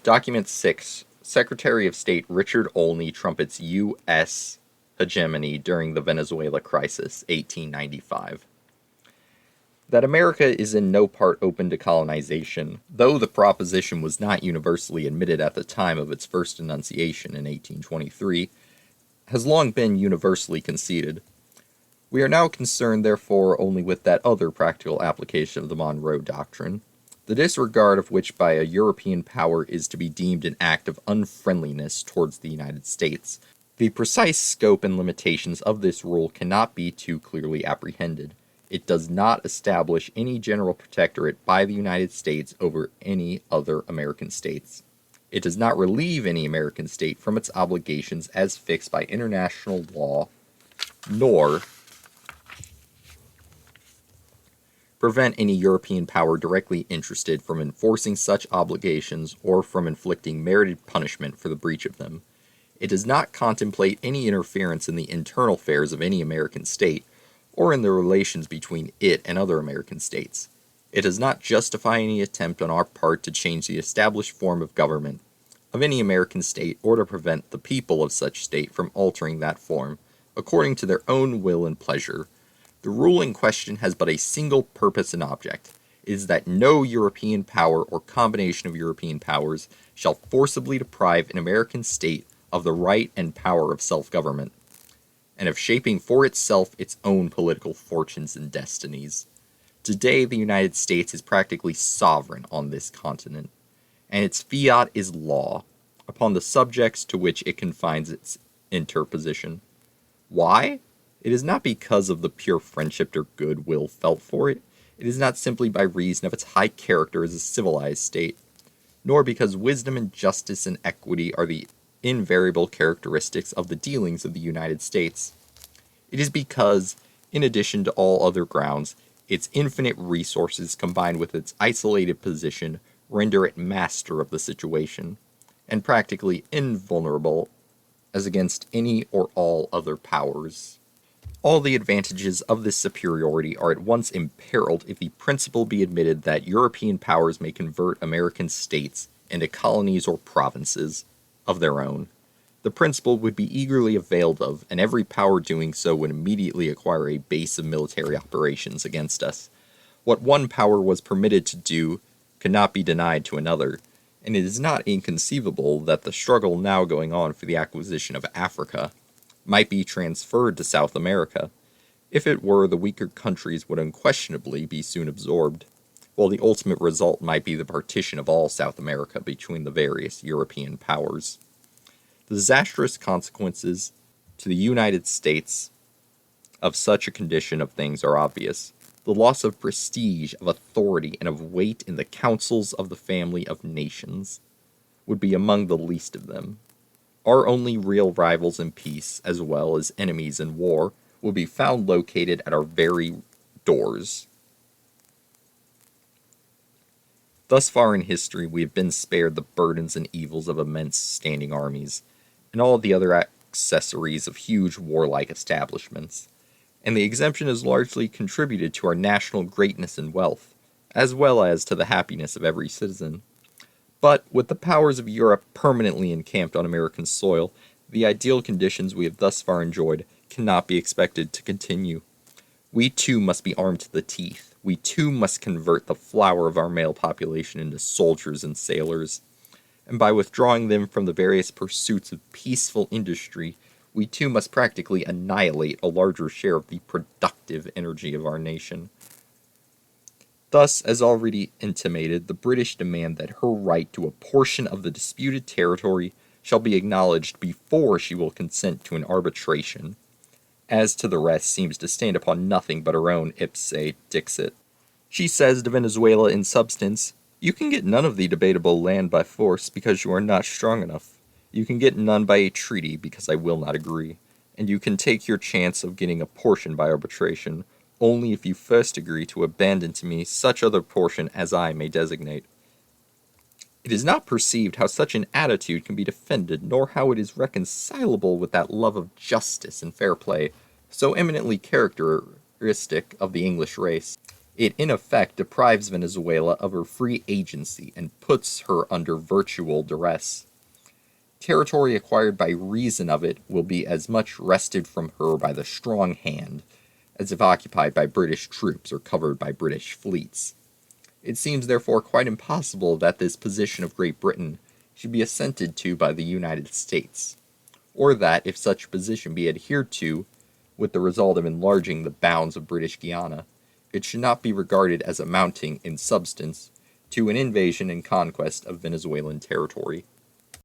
Document 6. Secretary of State Richard Onley trumpets U.S. hegemony during the Venezuela crisis, 1895. That America is in no part open to colonization, though the proposition was not universally admitted at the time of its first enunciation in 1823, has long been universally conceded. We are now concerned, therefore, only with that other practical application of the Monroe Doctrine, the disregard of which by a European power is to be deemed an act of unfriendliness towards the United States. The precise scope and limitations of this rule cannot be too clearly apprehended. It does not establish any general protectorate by the United States over any other American states. It does not relieve any American state from its obligations as fixed by international law, nor prevent any European power directly interested from enforcing such obligations or from inflicting merited punishment for the breach of them. It does not contemplate any interference in the internal affairs of any American state, or in the relations between it and other American states. It does not justify any attempt on our part to change the established form of government of any American state or to prevent the people of such state from altering that form, according to their own will and pleasure. The rule in question has but a single purpose and object. It is that no European power or combination of European powers shall forcibly deprive an American state of the right and power of self-government, and of shaping for itself its own political fortunes and destinies. Today, the United States is practically sovereign on this continent, and its fiat is law, upon the subjects to which it confines its interposition. Why? It is not because of the pure friendship or goodwill felt for it. It is not simply by reason of its high character as a civilized state, nor because wisdom and justice and equity are the invariable characteristics of the dealings of the United States. It is because, in addition to all other grounds, its infinite resources combined with its isolated position render it master of the situation, and practically invulnerable as against any or all other powers. All the advantages of this superiority are at once imperiled if the principle be admitted that European powers may convert American states into colonies or provinces of their own. The principle would be eagerly availed of, and every power doing so would immediately acquire a base of military operations against us. What one power was permitted to do could not be denied to another, and it is not inconceivable that the struggle now going on for the acquisition of Africa might be transferred to South America. If it were, the weaker countries would unquestionably be soon absorbed, while the ultimate result might be the partition of all South America between the various European powers. The disastrous consequences to the United States of such a condition of things are obvious. The loss of prestige, of authority, and of weight in the councils of the family of nations would be among the least of them. Our only real rivals in peace, as well as enemies in war, will be found located at our very doors. Thus far in history, we have been spared the burdens and evils of immense standing armies, and all the other accessories of huge warlike establishments, and the exemption has largely contributed to our national greatness and wealth, as well as to the happiness of every citizen. But, with the powers of Europe permanently encamped on American soil, the ideal conditions we have thus far enjoyed cannot be expected to continue. We too must be armed to the teeth. We too must convert the flower of our male population into soldiers and sailors. And by withdrawing them from the various pursuits of peaceful industry, we too must practically annihilate a larger share of the productive energy of our nation. Thus, as already intimated, the British demand that her right to a portion of the disputed territory shall be acknowledged before she will consent to an arbitration. As to the rest, seems to stand upon nothing but her own ipse dixit. She says to Venezuela in substance, "You can get none of the debatable land by force because you are not strong enough. You can get none by a treaty because I will not agree. And you can take your chance of getting a portion by arbitration, only if you first agree to abandon to me such other portion as I may designate." It is not perceived how such an attitude can be defended, nor how it is reconcilable with that love of justice and fair play so eminently characteristic of the English race. It in effect deprives Venezuela of her free agency and puts her under virtual duress. Territory acquired by reason of it will be as much wrested from her by the strong hand as if occupied by British troops or covered by British fleets. It seems therefore quite impossible that this position of Great Britain should be assented to by the United States, or that, if such position be adhered to, with the result of enlarging the bounds of British Guiana, it should not be regarded as amounting, in substance, to an invasion and conquest of Venezuelan territory.